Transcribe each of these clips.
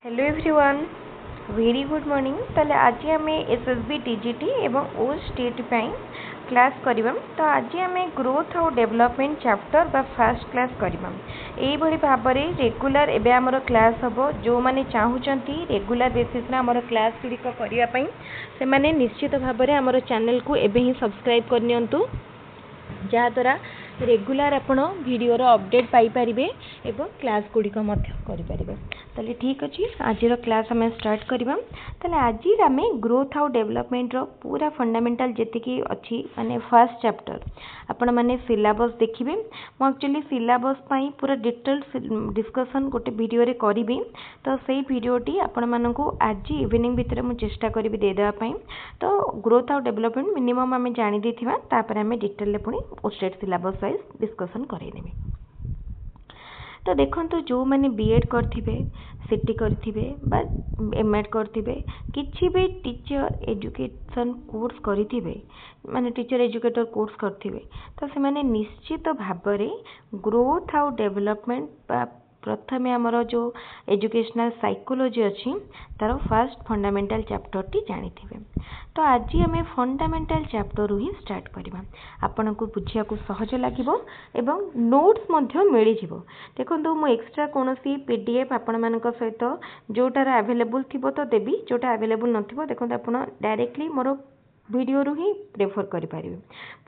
Hello everyone very good morning ताले आज आम एसएसबी टीजीटी एवं ओस्टेट क्लास करवा तो आज आम ग्रोथ और डेवलपमेंट चैप्टर बा फर्स्ट क्लास करवा यही भाव में रेगुलर एवं आमर क्लास हम जो मैंने चाहूँगी रेगुलर बेसिस आमर क्लास गुड़िक करने से मैंने निश्चित भाव में आमर चैनल को एवं ही सब्सक्राइब करनी जहाँद्वारा रेगुलर आपण वीडियो अपडेट पाई परिबे एवं क्लास गुड़िक करें ताले ठीक अच्छे आज क्लास आम स्टार्ट करवा ताले आज आम ग्रोथ और डेवलपमेंट पूरा फंडामेंटल जी अच्छी माने फर्स्ट चैप्टर आपण माने सिलेबस देखिए मु एक्चुअली सिलेबस पूरा डिटेल डिस्कशन गोटे वीडियो रे करी तो सही वीडियोटी आपण मानकू आज इवनिंग भितर मु चेष्टा करी देदेवाई तो ग्रोथ और डेवलपमेंट मिनिमम आम जानी देथिबा तापर आम डिटेल पुणी स्टेट सिलेबस वाइज डिस्कशन करेनेबे। तो देखो जो मैंने बीएड करथिबे सीटी करथिबे बा एमएड करथिबे किछि भी टीचर एजुकेशन कोर्स करथिबे माने टीचर एजुकेटर कोर्स करथिबे तो से माने निश्चित भाबरे ग्रोथ और डेवलपमेंट प्रथमे आमर जो एजुकेशनल साइकोलॉजी अच्छी तार फर्स्ट फंडामेंटल चैप्टर टी जानी थे तो आज आम फंडामेंटल चैप्टर ही स्टार्ट करवा आपन को बुझिया को सहज लगिबो एवं नोट्स मध्य मिल जिवो देखंतु मु एक्स्ट्रा कोनोसी पीडीएफ आपण मानक सहित जोटार अवेलेबल थिबो तो देबी जोटा अवेलेबल नथिबो देखंतु आपण डायरेक्टली मोर वीडियो रु ही प्रेफर करि परिबे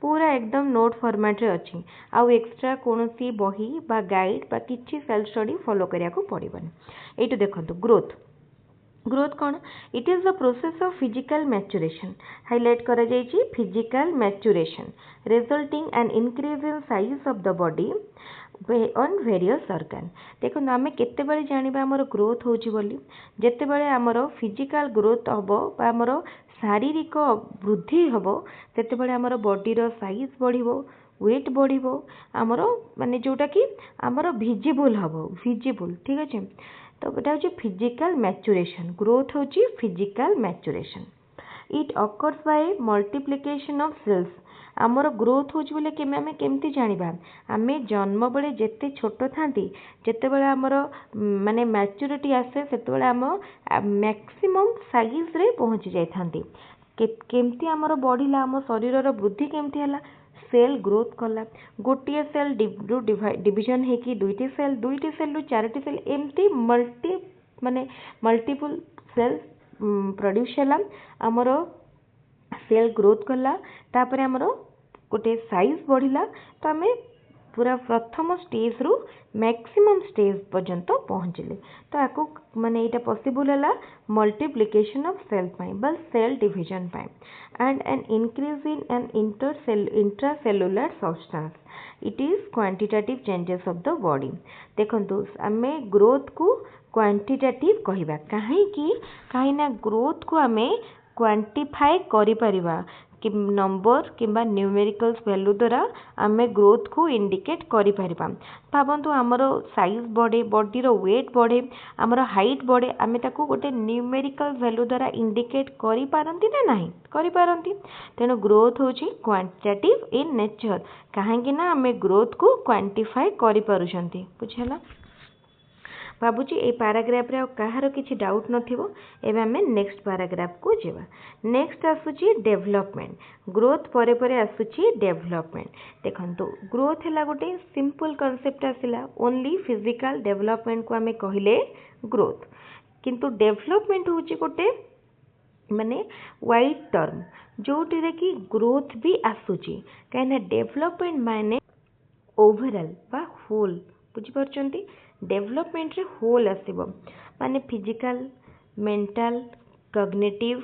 पूरा एकदम नोट फॉर्मेट रे अछि आउ एक्स्ट्रा कोनोसी बही बा गाइड बा किछि सेल्फ स्टडी फॉलो करिया को पड़िबनी एटु देखंतु ग्रोथ कौन it is the process of physical maturation highlight करा जायछि physical maturation resulting an increase in size of the body on various organ देखो आम केतेबेले जानिबा हमर ग्रोथ होछि बोली जेतेबेले हमर फिजिकल ग्रोथ हबो बा हमर शारीरिक वृद्धि हबो तेतेबेले हमर बॉडी रो साइज बढ़िबो वेट बढ़िबो हमर माने जोटा कि हमर विजिबल हबो विजिबल ठीक अछि तो बेटा होची फिजिकल मैच्यूरेशन ग्रोथ होची physical maturation it occurs by multiplication of cells आमर ग्रोथ होची बोले केमे आमे केमती जानिबा आमे जन्म बेले जेते छोट थांती जेते बेले आमर माने मैच्योरिटी आसे सेते बेले आम मैक्सिमम साइज रे पहुंची जाय थांती केमती आमर बढ़िला आम शरीर रो वृद्धि केमती हला सेल ग्रोथ कला गोटे सेल डिविजन होगी दुईटी सेल रु चारोटी सेल एमती मल्टीपल सेल प्रोड्यूस है आमर सेल ग्रोथ कला तापर आमर गोटे साइज बढ़िला तो आम पूरा प्रथम स्टेज रु मैक्सिमम स्टेज पर्यंत पहुँचले तो आपको माने इटा पॉसिबल है मल्टीप्लिकेशन ऑफ सेल बल cell division and an increase in an intracellular substance it is quantitative changes of the body देखंतु आमे ग्रोथ को क्वांटिटेटिव कहिबा काहे ना ग्रोथ को आमे क्वांटिफाई करि परिबा कि नंबर किंबा न्यूमेरिकल्स वैल्यू द्वारा आमे ग्रोथ को इंडिकेट करि परिबा भावंतु आमर साइज बढ़े बॉडी रो वेट बढ़े आमर हाइट बढ़े आमे ताको गोटे न्यूमेरिकल वैल्यू द्वारा इंडिकेट करि पारंती ना नहीं करि पारंती तेनो ग्रोथ होची क्वांटिटेटिव इन नेचर काहेकि ना आमे ग्रोथ को क्वांटिफाई करि पारुछंती बुझला भावुची ए पैराग्राफ रे कहार किछि डाउट नथिबो एबे हमें नेक्स्ट पैराग्राफ को जेबा नेक्स्ट आसुची डेवलपमेंट ग्रोथ परे परे आसुची डेवलपमेंट देखंतु ग्रोथ हैला गोटे सिंपल कांसेप्ट आसिला ओनली फिजिकल डेवलपमेंट को हमें कहिले ग्रोथ किंतु डेवलपमेंट होची गोटे माने वाइड टर्म जोटी रे कि ग्रोथ भी आसुची काहे डेवलपमेंट माने ओवरऑल बा होल बुझी परचंती डेवलपमेंट रे होल आसीबो माने physical mental cognitive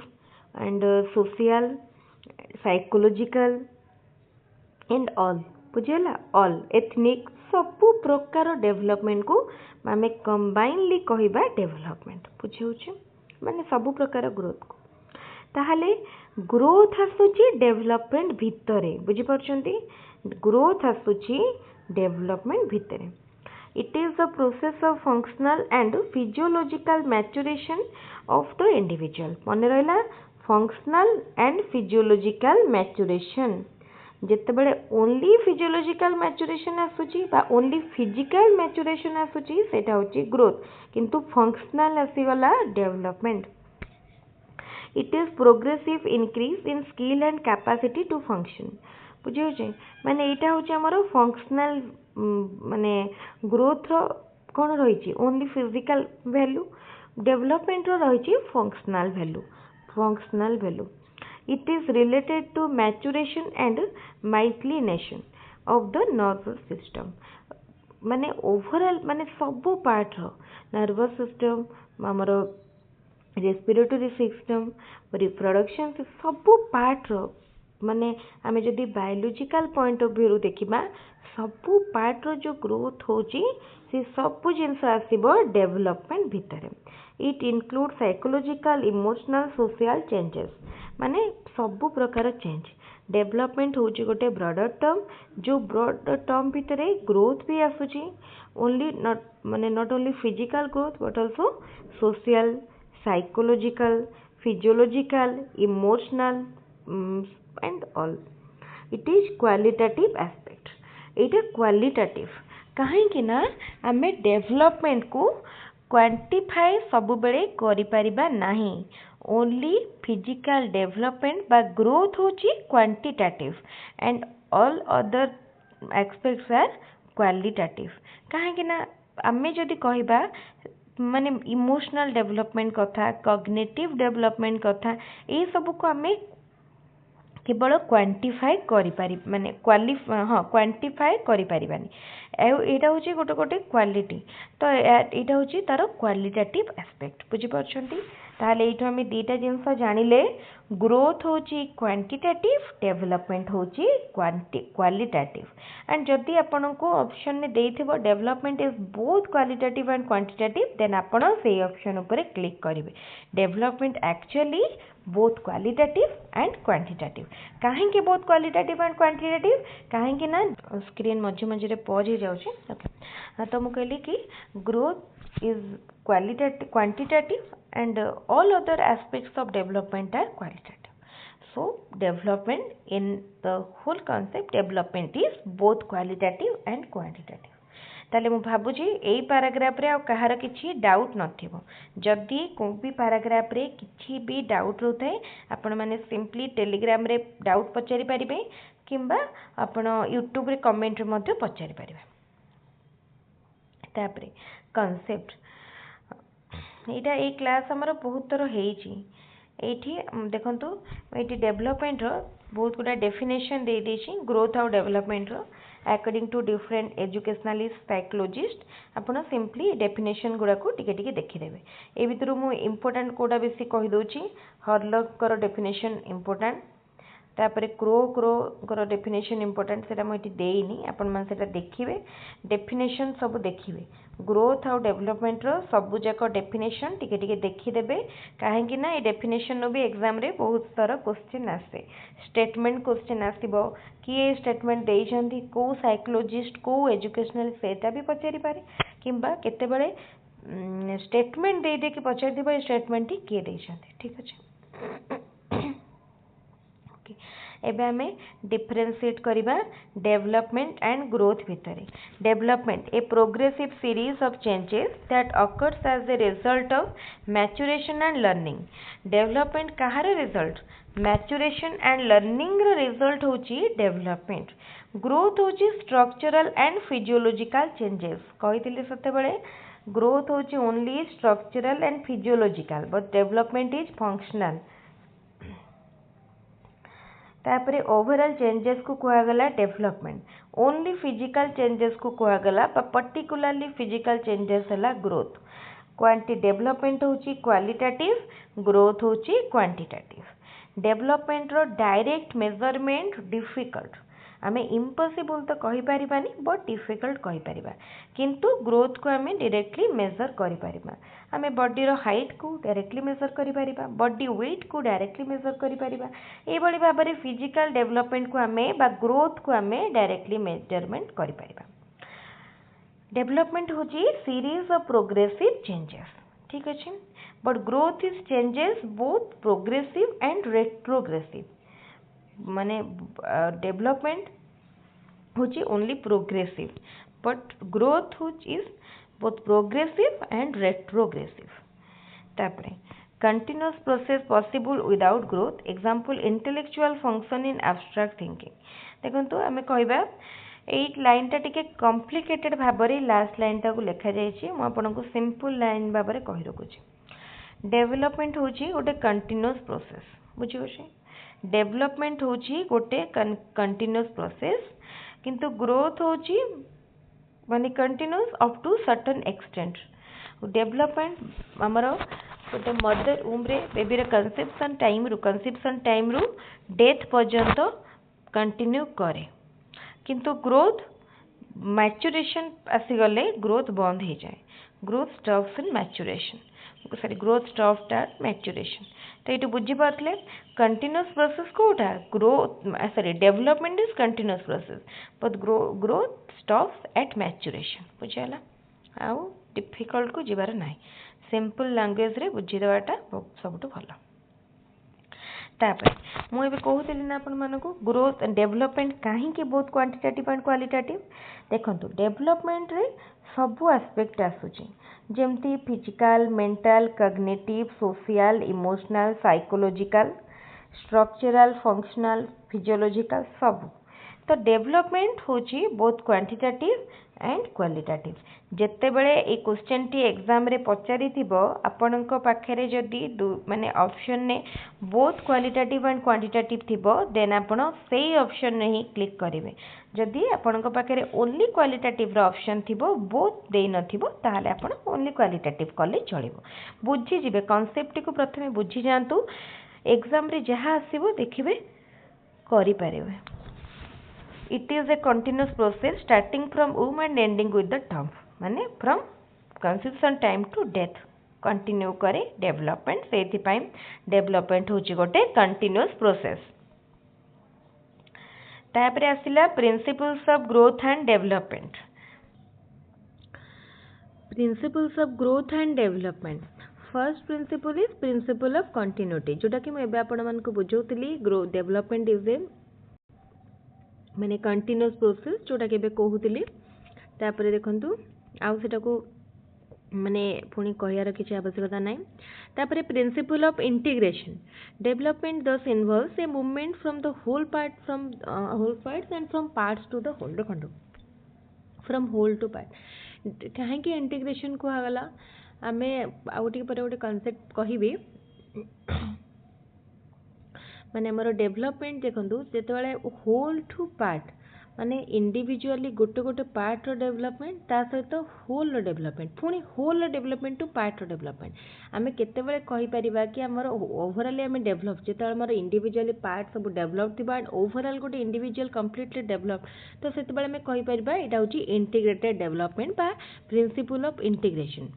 and social psychological and all बुझेला ऑल एथनिक सब प्रकार डेवलपमेंट को आमे कंबाइनली कहिबा डेवलपमेंट बुझेउछ माने सब प्रकार ग्रोथ को ताहले ग्रोथ आसुची डेवलपमेंट भितरे बुझी परचंती ग्रोथ आसुची डेवलपमेंट भितरे It is the process of functional and physiological maturation of the individual. मन रहा functional and physiological maturation. जेतेबेले ओनली फिजियोलॉजिकल मैच्योरेशन आसुची बा ओनली फिजिकल मैच्योरेशन आसुची सेटा होची ग्रोथ, किंतु फंक्शनल आसीगला development. It is progressive increase in skill and capacity to function. बुझे माने एटा होची हमरो फंक्शनल माने ग्रोथ रो कौन रही ओनली फिजिकल वैल्यू, डेवलपमेंट रो रही functional value. Functional value it is related to maturation and myelination of the nervous system. माने ओवरऑल माने सबो पार्ट रो नर्वस सिस्टम हमरो रेस्पिरेटरी सिस्टम रिप्रोडक्शन सबो पार्ट रो माने आमे जदि बायोलॉजिकल पॉइंट ऑफ व्यू देखिबा सबो पार्ट रो जो ग्रोथ होची से सबो जिंस आसीबो डेवलपमेंट भितरे। It include psychological emotional social changes माने सबो प्रकार चेंज। डेवलपमेंट होची गोटे ब्रॉडर टर्म, जो ब्रॉडर टर्म भितरे ग्रोथ भी आसुची ओनली नॉट माने not only physical growth but also social, psychological, physiological, emotional and all. It is qualitative aspect. Etah qualitative कहीं ना आमे डेवलपमेंट को क्वांटिफाई सब बेले करि परिबा नाही। ओनली फिजिकल डेवलपमेंट बा ग्रोथ होची quantitative and all other aspects are qualitative. कहीं ना आमे जदि कहिबा माने इमोशनल डेवलपमेंट कथा, कॉग्निटिव डेवलपमेंट कथा, ये सब को आमे केवल क्वांटिफाई करि पारि माने क्वांटिफाई करि पारिबानी। एटा होची गोटे गोटे क्वालिटी, तो एटा होची तारो क्वालिटेटिव एस्पेक्ट। बुझी परछंती? ताले एठो हम दीटा जिंस जानिले, ग्रोथ होची क्वांटिटेटिव, डेवलपमेंट होची क्वालिटेटिव। एंड जदि आपन को ऑप्शन में देइथिबो development is both qualitative and quantitative, then आपन सेही ऑप्शन ऊपर क्लिक करिवे। Development actually both qualitative and quantitative. काहेकि बोथ क्वालिटेटिव एंड क्वांटिटेटिव? काहेकि ना स्क्रीन मझे मझे पॉज हो जाउछि। ओके, तो मु कहली कि growth is quantitative and all other aspects of development are qualitative. So development in the whole concept, development is both qualitative and quantitative. ताले मु भाबुची एई पैराग्राफ रे आ कहार किछि डाउट नथिबो। जदि को भी पैराग्राफ रे किछि भी डाउट रहतै आपण माने सिंपली टेलीग्राम रे डाउट पचारि परिबे किंबा आपण यूट्यूब रे कमेंट रे मध्ये पचारि परिबे। तापरे कांसेप्ट एटा ए क्लास हमर बहुत थर हेची। एठी देखंतु एठी डेवलपमेंट रो बहुत गुडा डेफिनेशन दे देछि ग्रोथ और डेवलपमेंट रो according to different educationalist psychologist. आपण सिंपली डेफिनेशन गुडा को टिके टिके देखि देबे। ए भितरु मु इंपोर्टेंट कोडा बेसी कहि दोछि। हर्लक कर डेफिनेशन इंपोर्टेंट, तापर क्रो डेफिनेशन इंपोर्टेंट सेटा मुझे देनी, आपण मन सेटा देखिबे, डेफिनेशन सब देखिबे। ग्रोथ और डेवलपमेंट रो सब जाक डेफिनेशन टिके टिके देखिदेबे, काहेकि ना ए डेफिनेशन नो भी एग्जाम रे बहुत सारा क्वेश्चन आसे। स्टेटमेंट क्वेश्चन आसीबो कि ए स्टेटमेंट देइछंती को साइकोलॉजिस्ट को एजुकेशनल सेटा भी पचारि पारे, किंबा केते बेले स्टेटमेंट दे दे कि पचारि दिबो ए स्टेटमेंट टी के देइछंती। ठीक अछि। एबे हमें डिफरेंशिएट करिबा डेवलपमेंट एंड ग्रोथ भितरे। Development a progressive series of changes that occurs as a result of maturation and learning. Development कहार रिजल्ट? मैच्योरेशन एंड लर्निंग रो रिजल्ट होची डेवलपमेंट। ग्रोथ होची स्ट्रक्चरल एंड फिजियोलॉजिकल चेंजेस। कहितले सते बेले growth होची only structural and physiological, but development is functional. तापरे overall changes को कहगला डेवलपमेंट। ओनली फिजिकल चेंजेस को कहगला पर्टिकुलरली फिजिकल चेंजेस हला ग्रोथ। क्वांटी डेवलपमेंट होची क्वालिटेटिव, ग्रोथ होची क्वांटिटेटिव। डेवलपमेंट रो डायरेक्ट मेजरमेंट डिफिकल्ट। आमे इम्पॉसिबल तो कहि परिबानी, बट डिफिकल्ट कहि परिबा, किंतु ग्रोथ को आमे डायरेक्टली मेजर करि परिबा। आमे बॉडी रो हाइट को डायरेक्टली मेजर करि परिबा, बॉडी वेट को डायरेक्टली मेजर करि परिबा। ए बळी भाबरे फिजिकल डेवलपमेंट को आमे बा ग्रोथ को आमे डायरेक्टली मेजरमेंट करि परिबा। डेवलपमेंट होची सीरीज ऑफ प्रोग्रेसिव चेंजेस। ठीक अछि, but growth is changes both progressive and retrogressive. माने डेवलपमेंट होची only progressive but growth is both progressive and retrogressive तापरे continuous process possible without growth example intellectual function in abstract thinking देखंतु आमे कहबा एई line टा टिके कॉम्प्लिकेटेड भाबरे लास्ट लाइन टा को लिखा जायछि म आपनको सिंपल लाइन भाबरे कहि रखुछि डेवलपमेंट होची गोटे कंटिन्यूअस प्रोसेस बुझी होछि डेवलपमेंट होची गोटे कंटिन्यूअस प्रोसेस किंतु ग्रोथ होची माने continuous up to certain extent development हमरो गोटे मदर वूम रे बेबी रे कंसेप्शन टाइम रु डेथ पर्यंत कंटिन्यू करे किंतु ग्रोथ मैच्योरेशन आसीगले ग्रोथ बंद हो जाए growth stops in maturation sorry growth stops at maturation तो ये बुझी पारे कंटिन्यूअस प्रोसेस कोटा growth sorry development is continuous process but growth stops at maturation बुझीगला आउ डिफिकल्ट को जीवार ना सिंपल लैंग्वेज रे बुझी देवाटा सबुठ भल तापर मुझे कहूली ना आपण मानक ग्रोथ डेवलपमेंट कहीं बहुत क्वांटिटेटिव एंड क्वालिटेटिव देखंतु डेवलपमेंट रे सबू एस्पेक्ट आसुची जेमती physical mental cognitive social emotional psychological structural functional physiological सब तो डेवलपमेंट होची बोथ क्वांटिटेटिव एंड क्वालिटेटिव जेते बेले ए क्वेश्चन टी एग्जाम रे पचारि थिबो आपनक पाखरे जदी माने ऑप्शन ने बोथ क्वालिटेटिव एंड क्वांटिटेटिव थिबो देन आपण सेही ऑप्शन ने ही क्लिक करिवे जदी आपनक पाखरे ओनली क्वालिटेटिव रो ऑप्शन थिबो बोथ देई नथिबो ताहाले आपण ओनली क्वालिटेटिव कले चलिबो बुझी जिवे कांसेप्ट को प्रथमे बुझी जानतु एग्जाम रे जहा आसीबो देखिबे करि परिबे it is a continuous process starting from womb and ending with the term माने from conception time to death continue करे डेवलपमेंट से डेवलपमेंट होची गोटे कंटिन्यूअस प्रोसेस तापरे आसिला principles of growth and development principles of growth and development first principle is principle of continuity जोटा कि मैं आपण मानको बुझौतली ग्रो डेवलपमेंट इज ए माने कंटिन्यूअस प्रोसेस जोटा के कहूली तापर देखंतु आउ सेटा को माने पुणी कहयार किसी आवश्यकता ना तापर principle of integration development thus involves a movement from the whole parts and from parts to the whole रखंतु फ्रॉम होल टू पार्ट कहीं इंटीग्रेशन कहगला आमे आउ टिके पर गोटे कांसेप्ट कहबी माने हमर डेवलपमेंट देखंतु जेतेबेले होल टू पार्ट माने इंडिविजुअली गोटे गोटे पार्ट रो डेवलपमेंट ता सहित होल रो डेवलपमेंट पुणी होल रो डेवलपमेंट टू पार्ट रो डेवलपमेंट आमे केतेबेले कहि परिबा कि हमर ओवरऑल आमे डेवलप जेतेबेले हमर इंडिविजुअली पार्ट सब डेवलप थिबा एंड ओवरऑल गोटे इंडिविजुअल कंप्लीटली डेवलप तो सेतेबेले आमे कहि परिबा एटा होची इंटीग्रेटेड डेवलपमेंट बा प्रिंसिपल ऑफ इंटीग्रेशन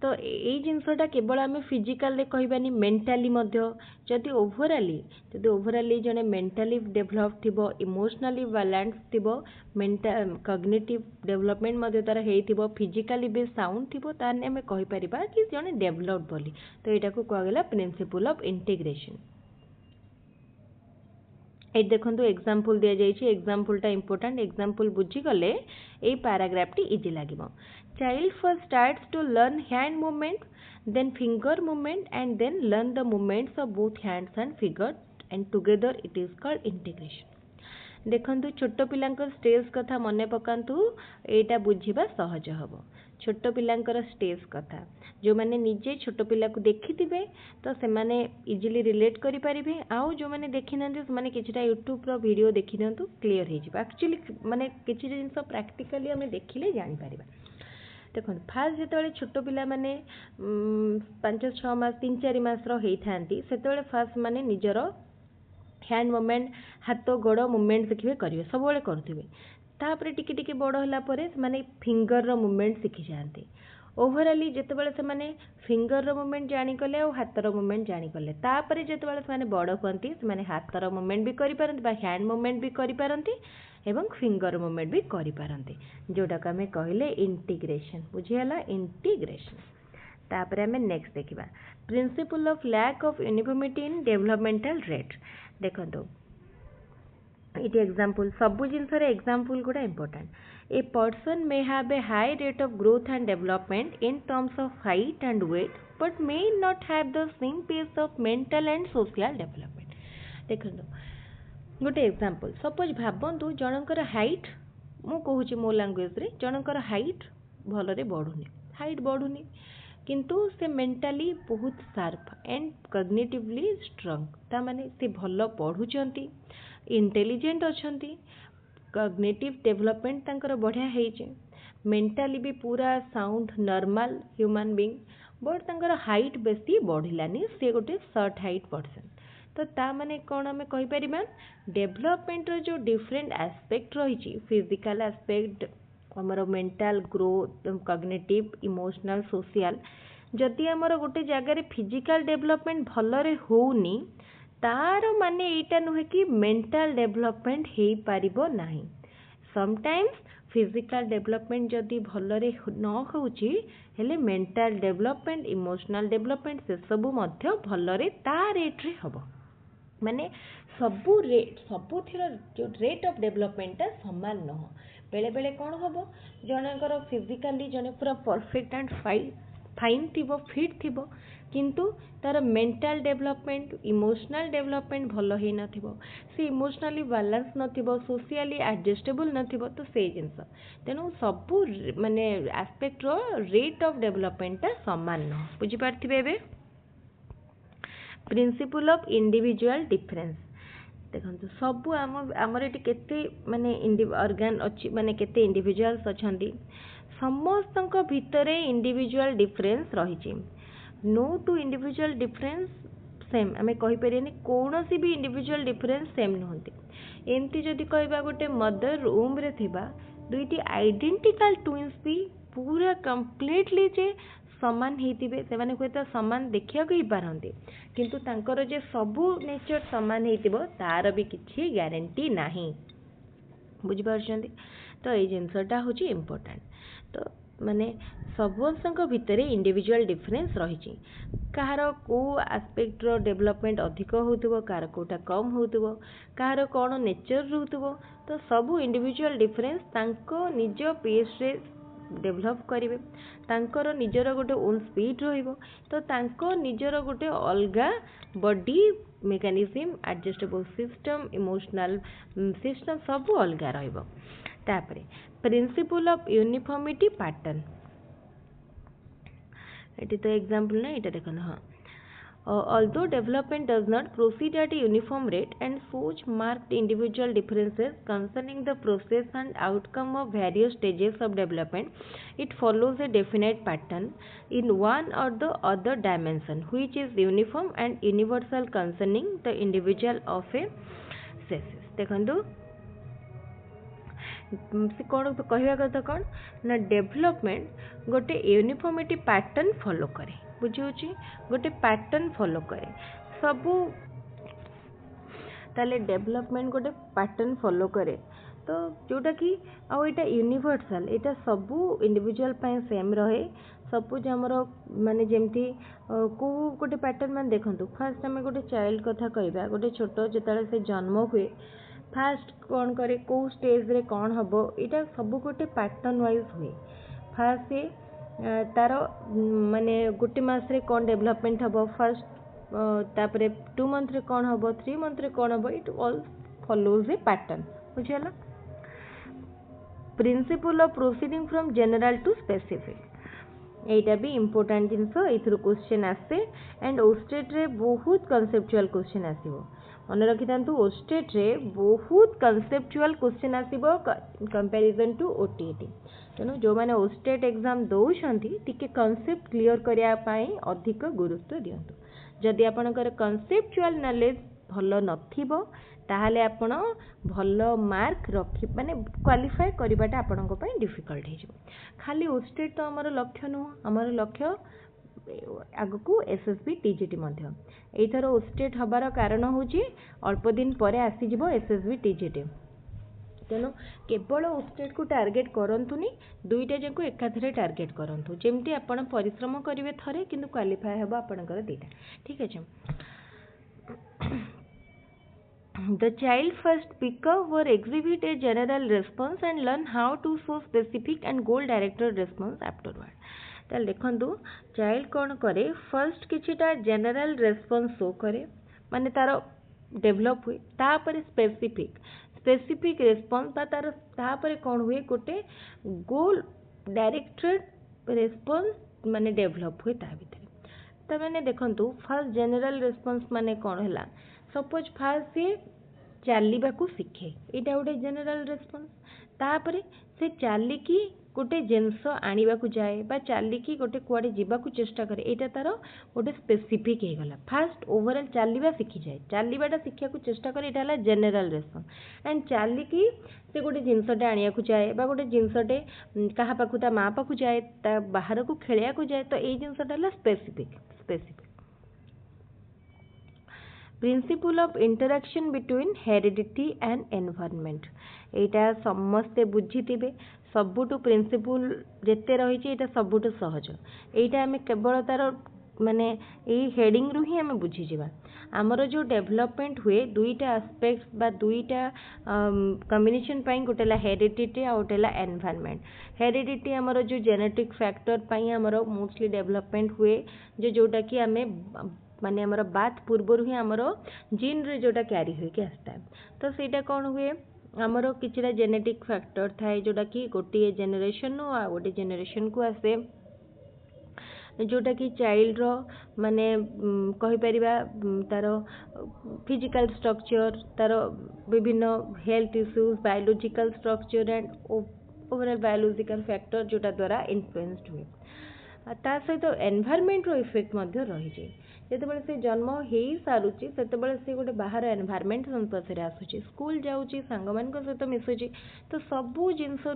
तो यही जिनसटा केवल आम फिजिकाल कहबानी मेंटाली जदि ओवराली जने मेंटाली डेभलप थी इमोशनली बैलेंस थी कॉग्निटिव डेवलपमेंट तार हो फिजिकाली भी साउंड थी ताने आम कहीपर कि जने डेभलप बोली तो यहाँ को कहगला प्रिंसिपल ऑफ इंटीग्रेशन ये देखो एग्जांपल दि जाइए एग्जांपलटा इंपोर्टेंट एग्जांपल बुझीगले ये पैराग्राफ टी इजी लगे child first starts to learn hand movement then finger movement and then learn the movements of both hands and finger and together it is called integration देखंतु छोट पिलांकर stage कथा मने पकांतु एटा बुझीबा सहज हबो छोट पिलांकर स्टेज कथा जो माने निजे छोट पिला को देखिथिबे तो से माने इजीली रिलेट करि परिबे आउ जो माने देखि नंदे से माने किछटा यूट्यूब रो वीडियो देखि नंतु क्लियर हे जिबा एक्चुअली माने किछि जिंस प्रैक्टिकली हमें देखिले जानि परिबा देखो फास्ट जो छोट पिला माने 5-6 मास 3-4 मास रो हेई थांती सेतेबेले फास्ट माने निजरो हैंड मूवमेंट हाथ गोड़ मूवमेंट देखिए करेंगे सब करुवे तापर टिके टिके बड़ है माने फिंगर रो मूवमेंट शिखी जाती ओवराली जितेबाला से माने फिंगर रो मूवमेंट जानिकले और हाथ रो मूवमेंट जानिकले तापर जितेबाला से बड़ हुंती से हाथ रो मूवमेंट भी करिपारंती हैंड मूवमेंट भी करिपारंती एवं फिंगर मूवमेंट भी करिपारंती जोटा को आमे कहले इंटीग्रेशन बुझीगला इंटीग्रेशन तापर आम नेक्स्ट देखा principle of lack of uniformity in developmental rate देखो ये एग्जांपल सबू जिनसर एग्जांपल गुड़ा important a person may have a high rate of growth and development in terms of height and weight but may not have the same pace of mental and social development देखो गोटे example suppose भावतु जनकर height मु कहूँ मो language रे जनकर height भलरे बढ़ुनी height बढ़ुनी किंतु से मेंटली बहुत शार्प एंड कॉग्निटिवली स्ट्रांग ता माने से भल पढ़ुचंती इंटेलिजेंट अछंती कॉग्निटिव डेवलपमेंट तांकर बढ़िया हेचे मेंटली भी पूरा sound normal human being but तांकर हाइट बेसी बढ़िलानी से गोटे शॉर्ट हाइट पर्सन तो ता माने कौन आम कहीपर डेभलपमेंट जो डिफरेंट एस्पेक्ट रही फिजिकल एस्पेक्ट आमर mental growth cognitive emotional social जदि आमर गोटे जगार फिजिकल डेवलपमेंट भलरे होनी तार माने एटा नुहे कि मेंटल डेवलपमेंट हो पारिबो नाही समटाइम्स फिजिकल डेवलपमेंट जदि भलरे न होउची हेले मेंटल डेवलपमेंट इमोशनल डेवलपमेंट से सब मध्य भलरे ता रेट रे हबो माने सबुथिर जो रेट ऑफ डेवलपमेंट समान न हो बेले बेले कौन हम जनकर फिजिकली जने पूरा परफेक्ट एंड फाइन थिबो फिट थिबो किंतु तार मेंटल डेवलपमेंट इमोशनल डेवलपमेंट भल ही नथिबो से इमोशनली बैलेंस नथिबो सोशली एडजस्टेबल नथिबो तो से जिंस तेणु सबू माने एस्पेक्ट रो रेट ऑफ डेवलपमेंट समान न बुझी पारथिबे एबे प्रिंसिपल ऑफ इंडिविजुअल डिफरेंस देखो सबू आमर ये केते माने ऑर्गन अच्छी माने केते इंडिविजुअल्स अछंती समस्त भितर इंडिविजुअल डिफरेंस रही no two individual difference same आम कहीपर कौन सी भी इंडिविजुअल डिफरेंस सेम नुहति एमती जदि कहबा गोटे मदर रूम रे थिबा दुईटी आइडेंटिकल ट्विन्स भी पूरा कंप्लीटली जे समान होते से समान देखा ही पारती किंतु तांकर जे सबू नेचर समान हो तार भी किसी ग्यारंटी नहीं बुझीपार तो ये जिनसटा हूँ इम्पोर्टेंट तो माने समस्त भितर इंडिविजुअल डिफरेंस रही कहार को आस्पेक्ट रो डेवलपमेंट अधिक होतुबो कहार कोटा कम होतुबो कहार कौन नेचर रहतुबो तो सबू इंडिविजुअल डिफरेंस तांको निज पेस रे डेभलप करेंगे तांकर निजर गोटे ओन स्पीड रहिबो तो तांको निजर गोटे अलगा body mechanism adjustable system emotional system सब अलगा रहिबो तापरे principle of uniformity pattern eighty तो एग्जांपल ना एटा देखन हां although development does not proceed at a uniform rate and shows marked individual differences concerning the process and outcome of various stages of development, it follows a definite pattern in one or the other dimension which is uniform and universal concerning the individual of a species. देखंतु से कौन कहवा कथा कौन ना development गोटे uniformity pattern follow करे बुझे गोटे पैटर्न फॉलो करे सबू ताले डेवलपमेंट गोटे पैटर्न फॉलो करे तो जोटा कि आईटा यूनिवर्सल यहाँ सबू इंडिविजुअल सेम रहे सपोज आमर माने जमती को गोटे पैटर्न मान देखो फास्ट आम गोटे चाइल्ड कथा कहवा गोटे छोट जो से जन्म हुए फास्ट कौन करे को स्टेज रे कौन हम यहाँ सब गोटे पैटर्न वाइज हुए फास्ट से तार माने गोटे मास रे कौन डेवलपमेंट हम फर्स्ट तापरे 2 मंथ रे कौन हम 3 मंथ रे कौन हम it all follows a pattern बुझियला principle of proceeding from general to specific एटा भी इंपोर्टेंट जिनस एथुर क्वेश्चन आसे एंड ओस्टेट रे बहुत कॉन्सेप्चुअल क्वेश्चन आसीबो मन रखि थांतु ओस्टेट रे बहुत कॉन्सेप्चुअल क्वेश्चन आसीबो कंपैरिजन टू ओटीटी तेणु जो मैंने ओस्टेट एग्जाम दौरान टिके कॉन्सेप्ट क्लियर करने अधिक गुरुत्व दिंतु जदि आपणकर कॉन्सेप्चुअल नॉलेज भल नथिबो ताहले आपण भल मार्क रखि माने क्वालिफाई करबाटा आपणक पई डिफिकल्ट हे खाली ओस्टेट तो हमर लक्ष्य नुह हमर लक्ष्य आगकू एसएसबी टीजीटी मध्य एथर ओस्टेट हबार कारण होची अल्प दिन परे आसी जिवो एसएसबी टीजीटी तेणु केवल स्टेट को टार्गेट करंतुनी दुईटा जाक एकाथरे टार्गेट करंतु जेमती आपण परिश्रम करेंगे थरे किंतु क्वालिफाई हेबो आपणकर दुईटा ठीक अच्छे। The child first pick up or exhibit a general response and learn how to show specific and goal directed response afterward. ताल देखंतु चाइल्ड कौन करे फर्स्ट किछिटा जनरल रेस्पॉन्स शो करे माने तार डेवलप हुए तापर स्पेसिफिक रेस्पॉन्स बा तार तापर कौन हुए गोटे गोल डायरेक्टेड रेस्पॉन्स माने डेवलप हुए ता भितर त माने देखंतु फर्स्ट जनरल रेस्पॉन्स माने कौन हैला सपोज फास्ट से चलवाकू शिखे यहाँ गोटे जनरल रेस्पॉन्स तापर से चलिकी गोटे जिनस आनिबाकू जाए बा चलिकी गोटे कुआडे जीवाकू चेष्टा करे यहाँ तार गोटे स्पेसिफिक हो गला फास्ट ओवरऑल चलवा शिखी जाए चलवाटा शिखा चेष्टा करे यहाँ है जनरल रेस्पॉन्स एंड चलिकी से गोटे जिनसटे आनियाकू जाए बा गोटे जिनसटे क्या पाखु ता माँ पाखु जाए ता बाहर को खेलिया जाए तो यही जिनसटा है specific principle of interaction between heredity and environment यहाँ समस्ते बुझीथिबे सबुठु प्रिंसिपल जेते रही है सबुठु सहज यहाँ आम केवल तार माने यही हेडिंग रु ही आम बुझीजा आमर जो डेवलपमेंट हुए दुईटा आस्पेक्ट बा दुईटा कम्युनिकेशन पाई गोटे हेरिडिटी आ गोटे एनवायरनमेंट हेरिडिटी आमर जो जेनेटिक फैक्टर पाई आमर मोस्टली डेवलपमेंट हुए जोटा कि आम माने आमर बात पूर्वर ही आमर जीन रे जोटा क्यारी होके आसता है तो सीटा कौन हुए आमर किछिटा जेनेटिक फैक्टर थाए जोटा कि गोटे जेनेरेशन आ गोटे जेनेरेशन को आसे जोटा कि चाइल्ड रो माने कहि परिबा तार फिजिकल स्ट्रक्चर तार विभिन्न health issues biological structure and overall biological factor जोटा द्वारा इन्फ्लुएंस्ड हुए ता सहित एनवायरनमेंट रो इफेक्ट मध्य रही जाए जितेबाला से जन्म हो सारूची से से गोटे बाहर एनवायरनमेंट संपर्क में आसूची स्कूल जाऊँगी सांग मान सहित मिसुची तो सबू जिनस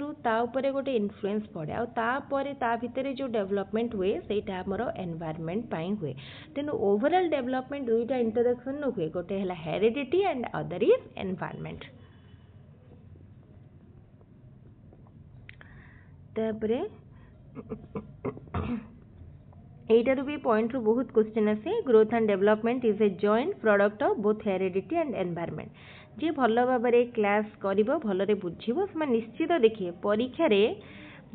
गोटे इन्फ्लुएंस पड़े आपर ता भितर जो डेवलपमेंट हुए सहीटा आमर एनवायरनमेंट हुए तेणु ओवरऑल डेवलपमेंट दुईटा इंटरेक्शन हुए गोटे है heredity and other is environment तापरे एटारू भी पॉइंट रू बहुत क्वेश्चन आसे growth and development is a joint product of both heredity and environment जी भल भाव में क्लास कर भलरे बुझे से निश्चित देखिए परीक्षा रे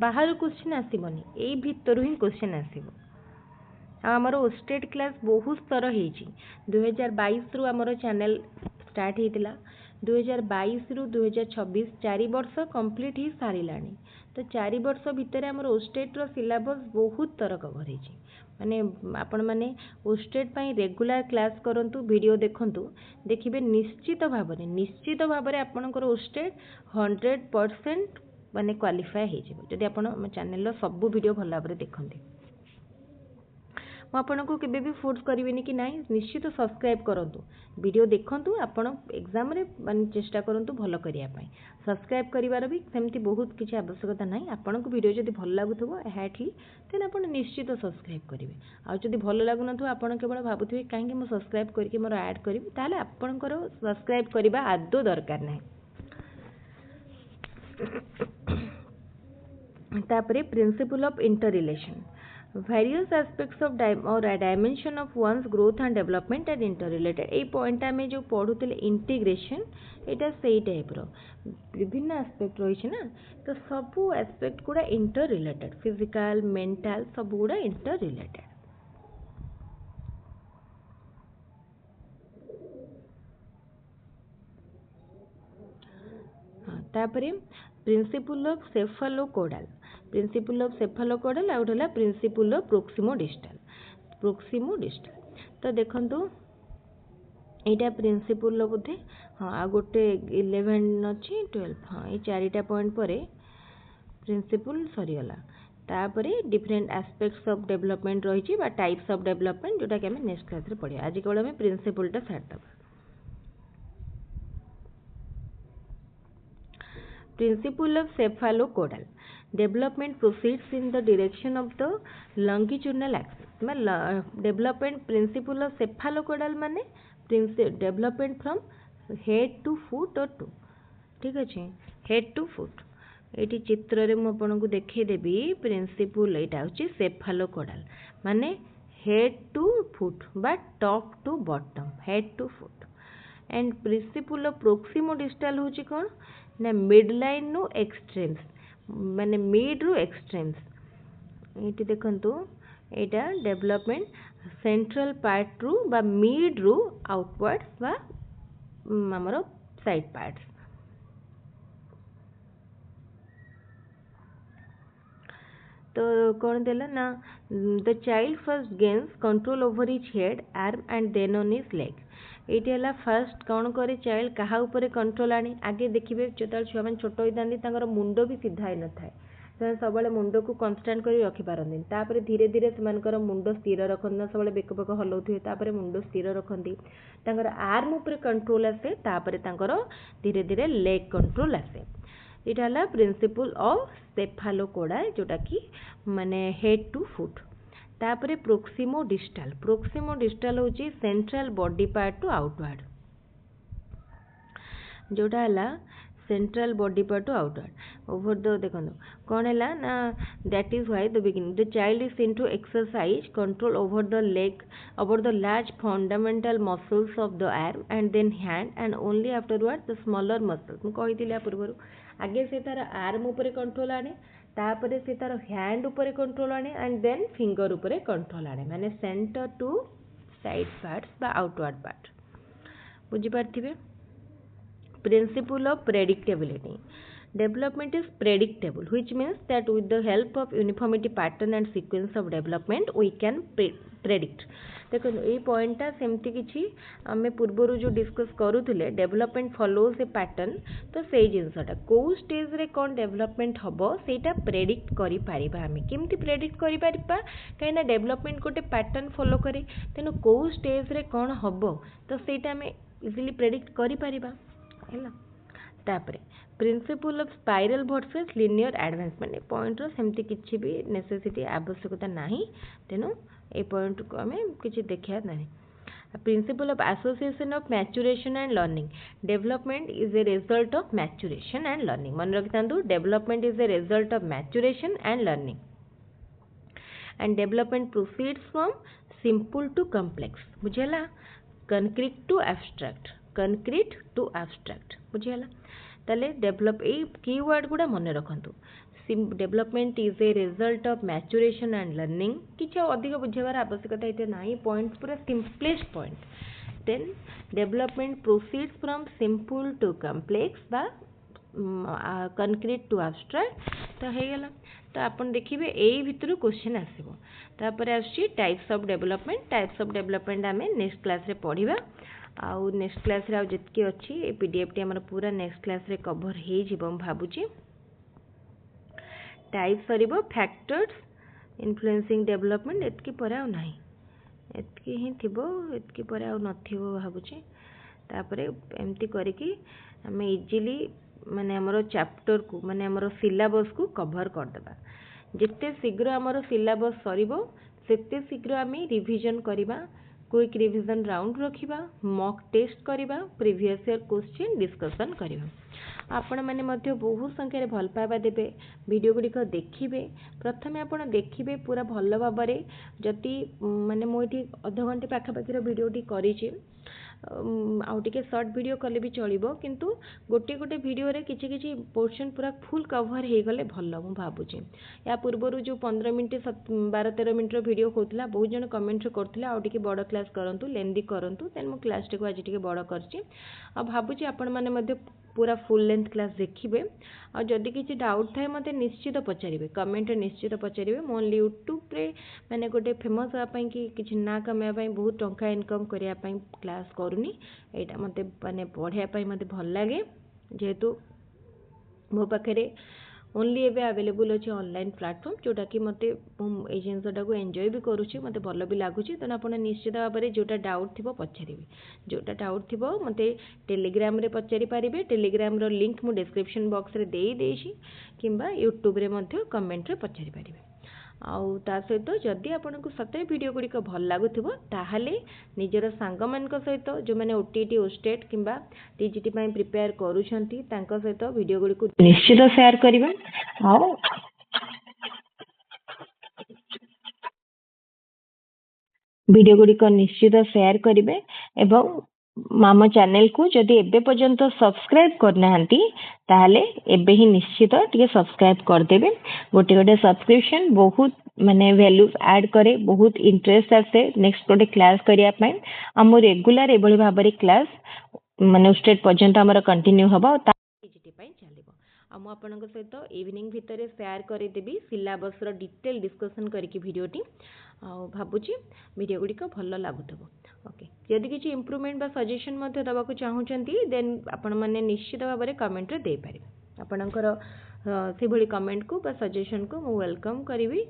बाहर क्वेश्चन आसबनी यही भितर ही क्वेश्चन आसब आमर स्टेट क्लास बहुत थर हो 2022 रु आमर चैनल स्टार्ट होता 2022 रु 2026 4 वर्ष कंप्लीट ही सारा तो 4 वर्ष भितर आमर स्टेट रो सिलेबस बहुत थर कवर हो माने आपण माने स्टेट पाई रेगुलर क्लास करंतु वीडियो देखंतु देखिबे निश्चित भाव में आपनकर स्टेट 100% माने क्वालिफाई हो जाबो जदि आपण चैनल रो सब वीडियो भल भाव देखंते आपको केबे भी फोर्स करेनि कि ना निश्चित सब्सक्राइब करूँ वीडियो देखूँ आपण एग्जाम रे मान चेष्टा करूँ भल करने सब्सक्राइब करार भी सेमती बहुत किसी आवश्यकता ना आपण को वीडियो जब भल लगुव हार्डली देन आप निश्चित सब्सक्राइब करेंगे आदि भल लगुन आप केवल भावुवे कहीं मुझे सब्सक्राइब करके मोर ऐड करी ताले आपणकर सब्सक्राइब करने आदौ दरकार ना तापरे principle of inter relation various aspects of dimension of one's growth and development are interrelated A point आम जो पढ़ुले इंटीग्रेशन यहाँ से टाइप विभिन्न एस्पेक्ट रही ना तो सबू एस्पेक्ट गुड़ा इंटर रिलेटेड फिजिकल मेंटल सब गुड़ा इंटर रिलेटेड तापरे principle of cephalocaudal principle of cephalocaudal out है प्रिंसिपल ऑफ प्रोक्सिमोडिस्टल तो देखंतु एटा प्रिंसिपल बोधे हाँ आ गोटे 11 अच्छी 12 हाँ ये 4टा पॉइंट पर प्रिंसिपल सरीगला तापरे डिफरेंट एस्पेक्ट्स ऑफ डेवलपमेंट रही टाइप्स ऑफ डेवलपमेंट जोटा कि आम नेक्स्ट क्लास रे पढ़िया आज केवल आम प्रिंसिपलटा सारदबा Principle of cephalocaudal development proceeds in the direction of the longitudinal axis development principle of cephalocaudal माने development from head to foot or toe ठीक अच्छे हेड टू फुट ये चित्र रे मुझे देखीदेवी प्रिंसिपल यहाँ हूँ सेफालोकोडाल माने हेड टू फुट बा top to bottom head to foot and principle of proximodistal हूँ कौन ना मिड लाइन नु एक्सट्रीम्स माने मिड रु एक्सट्रीम्स ये देखंतु एटा डेवलपमेंट सेंट्रल पार्ट रु बा मिड रु आउटवर्ड्स बा हमरो साइड पार्ट्स तो कौन देला ना the child first gains control over his head arm and then on his leg ये फर्स्ट कौन करे चाइल्ड कहा ऊपर कंट्रोल आने आगे देखिए जो छुआ मैंने छोट होता मुंड भी सीधा ही न था से सब मुंड को कन्स्टांट कर रखिपारती तापर धीरे धीरे से मुंड स्थिर रखते सब बेक बेक हलाउे मुंड स्थिर रखती आर्म उपर कंट्रोल आसे धीरे धीरे लेग कंट्रोल आसे यहाँ है प्रिंसिपल ऑफ सेफालोकोडाल जोटा कि माने हेड टू फुट तापरे प्रोक्सिमोडिस्टल होची central body part to outward जोटा है central body part to outward over the देखो कौन है ना that is why the beginning the child is seen to exercise control over the leg over the large fundamental muscles of the arm and then hand and only afterward the smaller muscles मुझे कही पूर्व आगे से तार arm ऊपर control आने तापर से तार हैंड ऊपर कंट्रोल आने एंड देन फिंगर ऊपर कंट्रोल आने माने सेंटर टू साइड पार्ट्स बा आउटवर्ड पार्ट बुझी पार्थिबे principle of predictability development is predictable which means that with the help of uniformity pattern and sequence of development we can predict देखो ये पॉइंटा सेमती किछि आमे पूर्वरु जो discuss करूथिले development follows a pattern तो सेई जिंसटा को स्टेज रे कोन डेवलपमेंट हबो सेटा प्रेडिक्ट करि पारिबा आमे केमती प्रेडिक्ट करि पारिबा काइना डेवलपमेंट गोटे पैटर्न फॉलो करे तेनु को स्टेज रे कोन हबो तो सेटा आमे इजीली प्रेडिक्ट करि पारिबा हैला तापरे principle of spiral versus linear advancement point रो सेमती किछि भी नेसेसिटी आवश्यकता नाही तेनु ए पॉइंट को हमें किछि देखिया नाही principle of association of maturation and learning development is a result of maturation and learning मन रखितांतु development is a result of maturation and learning and development proceeds from simple to complex बुझेला concrete to abstract बुझेला ताले develop a keyword गुड़ा मन रखंतु development is a result of maturation and learning किछ अधिक बुझेबार आवश्यकता इते नाही पॉइंट पूरा simplest point then development proceeds from simple to complex बा कंक्रीट टू एब्स्ट्रैक्ट तो हे गेला तो आपण देखिबे एई भितरु क्वेश्चन आसीबो तापर आछि टाइप्स ऑफ डेवलपमेंट आमे नेक्स्ट क्लास रे पढिबा आउ नेक्स्ट क्लास रे आ जितकी अछि ए पीडीएफ टी हमर पूरा नेक्स्ट क्लास रे कवर हे जिवो हम भाबुची टाइप सरीबो फैक्टर्स इन्फ्लुएंसिंग डेवलपमेंट एतकी परे आ नाही एतकी ही थिबो एतकी परे आ नथिबो भाबुची तापरे एमती करिकि हमें इजीली माने हमरो चैप्टर को माने हमरो सिलेबस को कवर कर देबा जिते शीघ्र हमरो सिलेबस सरीबो सेते शीघ्र आमे रिवीजन करिबा क्विक रिवीजन राउंड रखिबा मॉक टेस्ट करिबा प्रीवियस ईयर क्वेश्चन डिस्कशन करिबा आपण माने मध्य बहुत संख्या रे भल पाबा देबे वीडियो गुडिक देखिबे प्रथमे आपण देखिबे पूरा भल भाबरे जति माने मोइठी आधा घंटे पाखा पाखिर वीडियो टी करिछि आउ टिके शॉर्ट वीडियो कले भी चलिबो किंतु गोटे गोटे वीडियो रे किछि किछि पोर्शन पूरा फुल कवर हे गले भल्लो मु भाबुछि या पूर्वरु जो 15 मिनिट 12-13 मिनिट रो वीडियो होतला बहुत जन कमेंट रे करथिला आउ टिके बड़ क्लास करंतु लेंदी करंतु देन मु क्लास टिको आज टिके बड़ करछि आ भाबुछि आपण माने मध्ये पूरा फुल लेंथ क्लास देखिबे आ जदि किछि डाउट थाए मते निश्चित पचारिबे कमेंट रे निश्चित पचारिबे मो यूट्यूब रे माने गोटे फेमस आ पई कि किछि ना कमे पई बहुत टंका इनकम करिया पई क्लास करूनी एटा मते माने पढिया पई मते भल लागे जेहेतु मो पाखरे ओनली एबे अवेलेबल अछि ऑनलाइन प्लेटफॉर्म जोटा कि मते ए जिंसटा को एन्जॉय भी करूछि मते भल भी लागुछि तने आपण निश्चित भाबरे जोटा डाउट थिबो पचारिबे जोटा डाउट थिबो मते टेलीग्राम रे पचारि पारिबे टेलीग्राम रो लिंक मु डिस्क्रिप्शन बॉक्स रे देई देछि किंबा यूट्यूब रे मध्ये कमेंट रे पचारि पारिबे आउ ता सहित जदि आपको सतरे वीडियो गुड़िक भल लगुव ताहले निजर सांग मान सहित जो मैंने ओटीटी ओस्टेट किंबा टीजीटी प्रिपेयर करूछंती तांका सहित वीडियो गुड़िक निश्चित शेयर करिवे। आउ वीडियो गुड़िक निश्चित शेयर करेंगे एवं आम चैनल को जदि एबे पर्यंत सब्सक्राइब करना ताहले एबे ही निश्चित टिके सब्सक्राइब करदेवे। गोटे गोटे सब्सक्रिप्शन बहुत माने वैल्यू ऐड करे, बहुत इंटरेस्ट आसे नेक्स्ट गोटे क्लास करने आम रेगुलर एभली भाव क्लास माने स्टेट पर्यंत आमर कंटिन्यू हम चलो आपन सहित इवनिंग भितर शेयर करदेवी सिलेबस डिटेल डिस्कसन करके वीडियोटी भावुची वीडियो गुड़िक भल लगुव। ओके जदि किसी इम्प्रूवमेंट बा सजेशन दवाक चाहूँगी देन आपण मैंने निश्चित भाव में कमेंट रे दे पारे आपणकर से भली कमेंट को बा सजेशन को मु वेलकम करी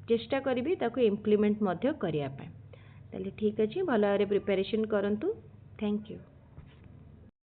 चेष्टा करी ताको इम्प्लीमेंट करने ठीक अच्छे भल भाव प्रिपरेशन करंतु। Thank you.